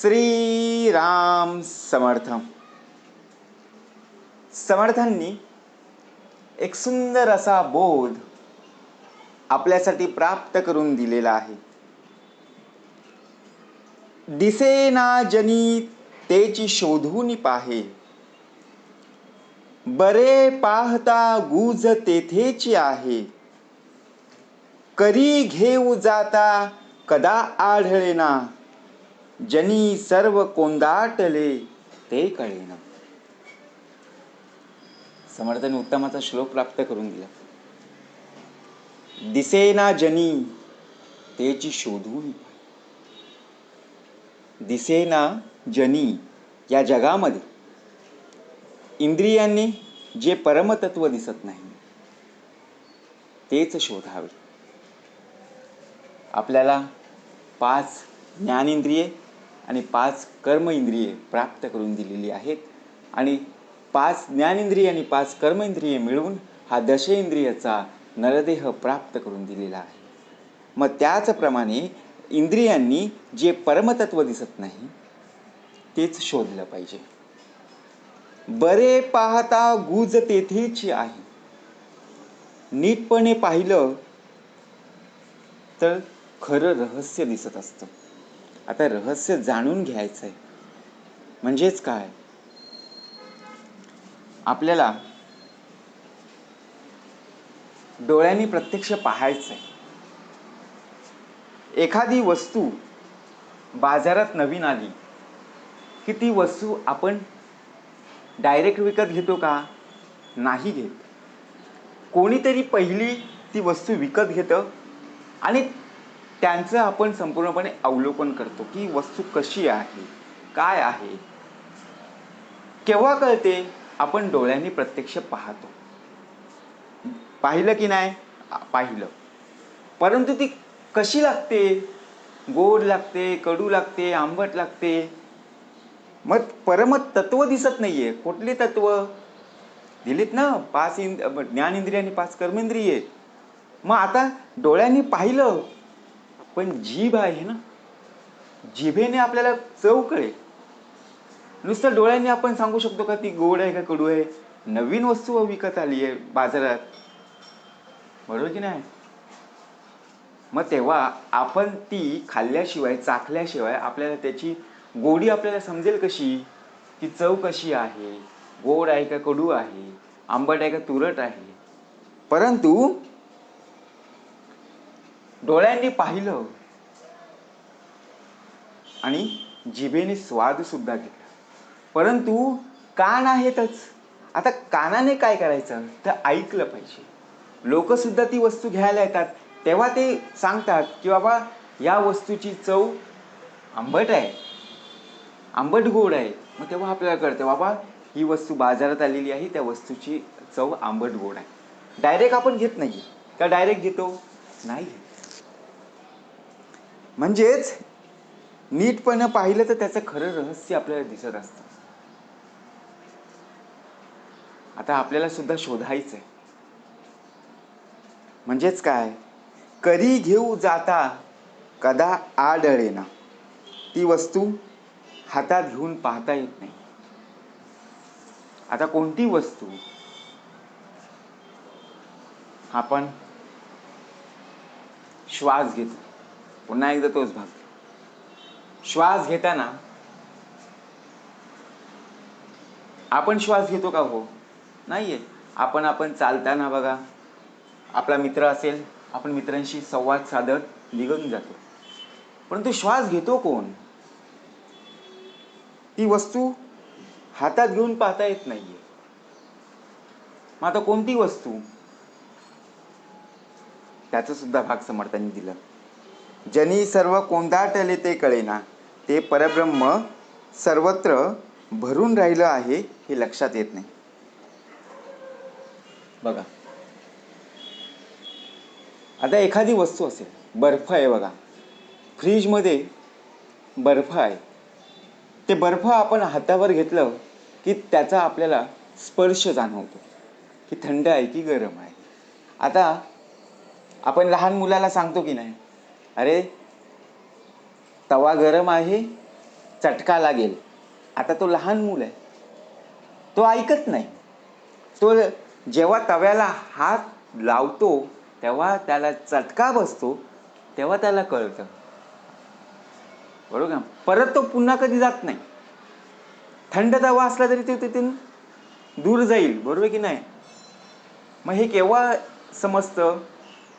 श्री राम समर्थ. समर्थांनी एक सुंदर असा बोध आपल्यासाठी प्राप्त करून दिलेला आहे. दिसेना जनी तेची शोधून पाहे, बरे पाहता गुज तेथेची आहे. करी घेऊ जाता कदा आढळेना, जनी सर्व कोंदाटले ते कळेना. समर्थांनी उत्तमाचा श्लोक प्राप्त करून दिला. दिसेना जनी तेची शोधून, दिसेना जनी या जगामध्ये इंद्रियांनी जे परमतत्व दिसत नाही तेच शोधावे. आपल्याला 5 ज्ञानेंद्रिये आणि 5 कर्म इंद्रिये प्राप्त करून दिलेली आहेत आणि 5 ज्ञानेंद्रिये आणि 5 कर्मेंद्रिये मिळून हा दशेंद्रियाचा नरदेह प्राप्त करून दिलेला आहे. मग त्याचप्रमाणे इंद्रियांनी जे परमतत्व दिसत नाही तेच शोधलं पाहिजे. बरे पाहता गुज तेथेची आहे. नीटपणे पाहिलं तर खरं रहस्य दिसत असतं. आता रहस्य जाणून घ्यायचं आहे म्हणजेच काय, आपल्याला डोळ्यांनी प्रत्यक्ष पाहायचं आहे. एखादी वस्तू बाजारात नवीन आली की ती वस्तू आपण डायरेक्ट विकत घेतो का? नाही घेत. कोणीतरी पहिली ती वस्तू विकत घेतं आणि त्यांचं आपण संपूर्णपणे अवलोकन करतो की वस्तू कशी आहे, काय आहे. केव्हा कळते? आपण डोळ्यांनी प्रत्यक्ष पाहतो. पाहिलं की नाही? पाहिलं. परंतु ती कशी लागते? गोड लागते, कडू लागते, आंबट लागते. मग परमतत्व दिसत नाहीये. कुठली तत्व दिलीत ना? 5 ज्ञानेंद्रिय आणि 5 कर्मेंद्रिये. मग आता डोळ्यांनी पाहिलं पण जीभ आहे ना, जिभेने आपल्याला चव कळेल. नुसतं डोळ्यांनी आपण सांगू शकतो का ती गोड आहे का कडू आहे? नवीन वस्तू विकत आली आहे बाजारात, बरोबर की नाही? मग तेव्हा आपण ती खाल्ल्याशिवाय, चाखल्याशिवाय आपल्याला त्याची गोडी आपल्याला समजेल कशी? ती चव कशी आहे? गोड आहे का कडू आहे? आंबट आहे का तुरट आहे? परंतु डोळ्यांनी पाहिलं आणि जिभेने स्वाद सुद्धा घेतला, परंतु कान आहेतच. आता कानाने काय करायचं तर ऐकलं पाहिजे. लोक सुद्धा ती वस्तू घ्यायला येतात तेव्हा ते सांगतात की बाबा या वस्तूची चव आंबट आहे, आंबट गोड आहे. मग तेव्हा आपल्याला कळतं बाबा ही वस्तू बाजारात आलेली आहे, त्या वस्तूची चव आंबट गोड आहे. डायरेक्ट आपण घेत नाही का? डायरेक्ट घेतो? नाही. म्हणजेच नीटपणे पाहिलं तर त्याचं खरं रहस्य आपल्याला दिसत असतं. आता आपल्याला सुद्धा शोधायचं आहे. म्हणजेच काय, करी घेऊ जाता कदा आढळेना. ती वस्तू हातात घेऊन पाहता येत नाही. आता कोणती वस्तू? आपण श्वास घेतो. पुन्हा एकदा तोच भाग. श्वास घेताना आपण श्वास घेतो का? हो नाहीये. आपण चालताना बघा, आपला मित्र असेल, आपण मित्रांशी संवाद साधत निघून जातो, परंतु श्वास घेतो कोण? ती वस्तू हातात घेऊन पाहता येत नाहीये. मग आता कोणती वस्तू? त्याचा सुद्धा भाग समर्थांनी दिला. जनी सर्व कोंदाटले ते कळेना, ते परब्रह्म सर्वत्र भरून राहिलं आहे हे लक्षात येत नाही. बघा, आता एखादी वस्तू असेल, बर्फ आहे बघा, फ्रीजमध्ये बर्फ आहे. ते बर्फ आपण हातावर घेतलं की त्याचा आपल्याला स्पर्श जाणवतो की थंड आहे की गरम आहे. आता आपण लहान मुलाला सांगतो की नाही, अरे तवा गरम आहे, चटका लागेल. आता तो लहान मूल आहे, तो ऐकत नाही. तो जेव्हा तव्याला हात लावतो तेव्हा त्याला चटका बसतो, तेव्हा त्याला कळतं, बरोबर. परत तो पुन्हा कधी जात नाही. थंड तवा असला तरी तो तिथून दूर जाईल, बरोबर की नाही. मग हे केव्हा समजतं,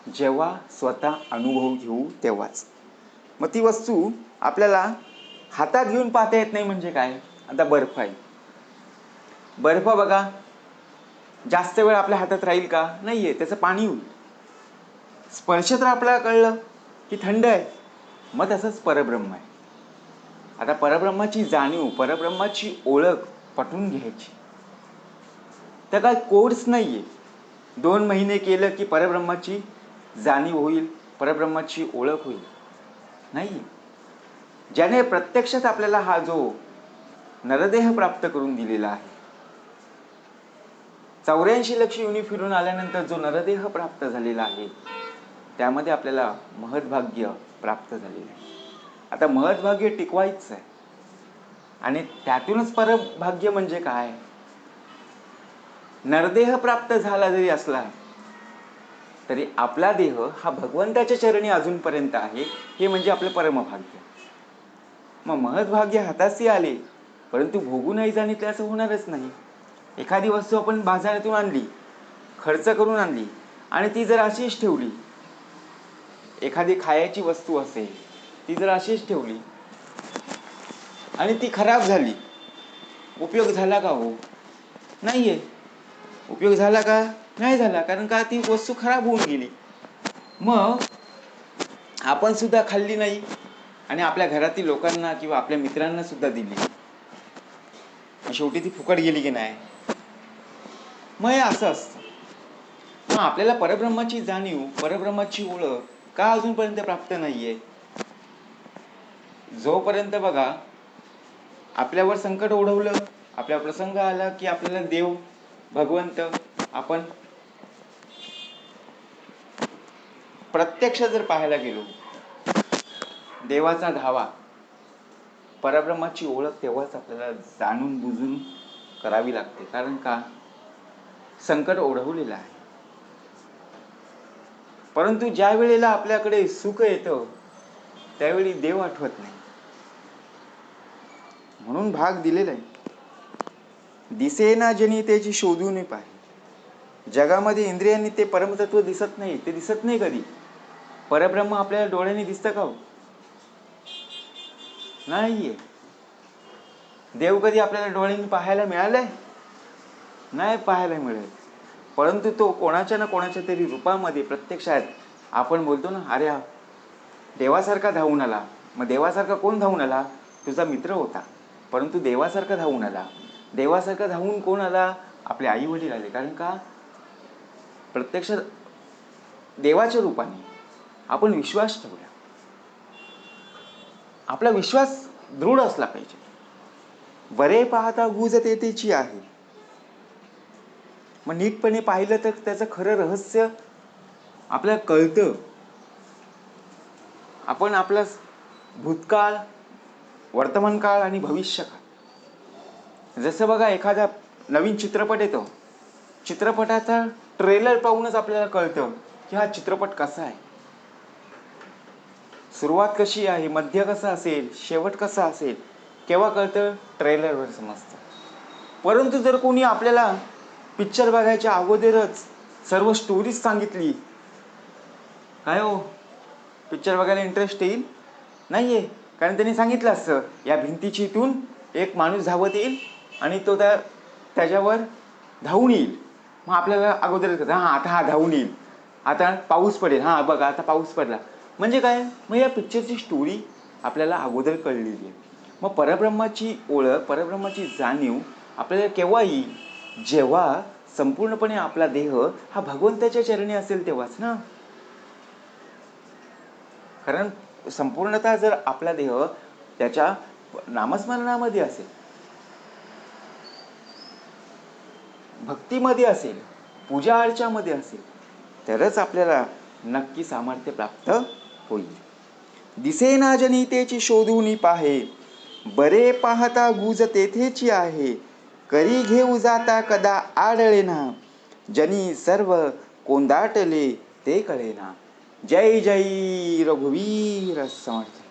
जेव्हा स्वतः अनुभव घेऊ तेव्हाच. मग ती वस्तू आपल्याला हातात घेऊन पाहता येत नाही म्हणजे काय. आता बर्फ आहे, बर्फ बघा जास्त वेळ आपल्या हातात राहील का, नाहीये, त्याचं पाणी होईल. स्पर्श तर आपल्याला कळलं की थंड आहे. मग तसंच परब्रह्म आहे. आता परब्रह्माची जाणीव, परब्रह्माची ओळख पटवून घ्यायची. तर काय कोर्स नाहीये, 2 महिने केलं की परब्रह्माची जाणीव होईल, परब्रह्माची ओळख होईल, नाही. ज्याने प्रत्यक्षात आपल्याला हा जो नरदेह प्राप्त करून दिलेला आहे, 84 लक्ष योनी फिरून आल्यानंतर जो नरदेह प्राप्त झालेला आहे, त्यामध्ये आपल्याला महद्भाग्य प्राप्त झालेलं आहे. आता महद्भाग्य टिकवायचं आहे आणि त्यातूनच परभाग्य म्हणजे काय. नरदेह प्राप्त झाला जरी असला तरी आपला देह हा भगवंताच्या चरणी अजूनपर्यंत आहे, हे म्हणजे आपलं परमभाग्य. मग महद्भाग्य हाताशी आले परंतु भोगू नाही जाणितले असं होणारच नाही. एखादी वस्तू आपण बाजारातून आणली, खर्च करून आणली आणि ती जर अशीच ठेवली, एखादी खायची वस्तू असेल ती जर अशीच ठेवली आणि ती खराब झाली, उपयोग झाला का हो, नाहीये. उपयोग झाला का, नाही झाला, कारण का ती वस्तू खराब होऊन गेली. मग आपण सुद्धा खाल्ली नाही आणि आपल्या घरातील लोकांना किंवा आपल्या मित्रांना सुद्धा दिली, शेवटी ती फुकट गेली की नाही. मग हे असं असतं. मग आपल्याला परब्रह्माची जाणीव, परब्रह्माची ओळख का अजूनपर्यंत प्राप्त नाहीये. जोपर्यंत बघा आपल्यावर संकट ओढवलं, आपल्या प्रसंग आला की आपल्याला देव, भगवंत, आपण प्रत्यक्ष जर पाहायला गेलो, देवाचा धावा, परब्रह्माची ओळख तेव्हाच आपल्याला जाणून बुजून करावी लागते. कारण का, संकट ओढवलेलं आहे. परंतु ज्या वेळेला आपल्याकडे सुख येतं त्यावेळी देव आठवत नाही. म्हणून भाग दिलेला आहे, दिसेना जनितेची शोधून पाहे. जगामध्ये इंद्रियांनी ते परमतत्व दिसत नाही. ते दिसत नाही कधी. परब्रह्म आपल्याला डोळ्यांनी दिसतं का, नाहीये. देव कधी आपल्याला डोळ्यांनी पाहायला मिळालंय, नाही पाहायला मिळेल. परंतु तो कोणाच्या ना कोणाच्या तरी रूपामध्ये प्रत्यक्षात, आपण बोलतो ना, अरे देवासारखा धावून आला. मग देवासारखा कोण धावून आला, तुझा मित्र होता, परंतु देवासारखा धावून आला. देवासारखा धावून कोण आला, आपले आई वडील आले. कारण का, प्रत्यक्ष देवाच्या रूपाने आपण विश्वास ठेवला. आपला विश्वास दृढ असला पाहिजे. बरे पाहता गुज तेथेची आहे. मग नीटपणे पाहिलं तर त्याचं खरं रहस्य आपल्याला कळतं. आपण आपला भूतकाळ, वर्तमानकाळ आणि भविष्यकाळ, जसं बघा एखादा नवीन चित्रपट येतो, चित्रपटाचा ट्रेलर पाहूनच आपल्याला कळतं की हा चित्रपट कसा आहे, सुरुवात कशी आहे, मध्य कसा असेल, शेवट कसा असेल, केव्हा कळतं, ट्रेलरवर समजतं. परंतु जर कोणी आपल्याला पिक्चर बघायच्या अगोदरच सर्व स्टोरीज सांगितली, काय हो पिक्चर बघायला इंटरेस्ट येईल, नाहीये. कारण त्यांनी सांगितलं असतं, या भिंतीची इथून एक माणूस धावत येईल आणि तो त्याच्यावर धावून येईल. मग आपल्याला अगोदरच हां आता हा धावून येईल, आता पाऊस पडेल, हां बघा आता पाऊस पडला, म्हणजे काय, मग या पिक्चरची स्टोरी आपल्याला अगोदर कळलेली आहे. मग परब्रह्माची ओळख, परब्रह्माची जाणीव आपल्याला केव्हा येईल, जेव्हा संपूर्णपणे आपला देह हा भगवंताच्या चरणी असेल तेव्हाच ना. कारण संपूर्णतः जर आपला देह त्याच्या नामस्मरणामध्ये असेल, भक्तीमध्ये असेल, पूजा अर्चामध्ये असेल, तरच आपल्याला नक्की सामर्थ्य प्राप्त होईल. दिसेना जनितेची शोधून पाहे, बरे पाहता गुज तेथेची आहे, करी घेऊ जाता कदा आढळेना, जनी सर्व कोंदाटले ते कळेना. जय जय रघुवीर समर्थ.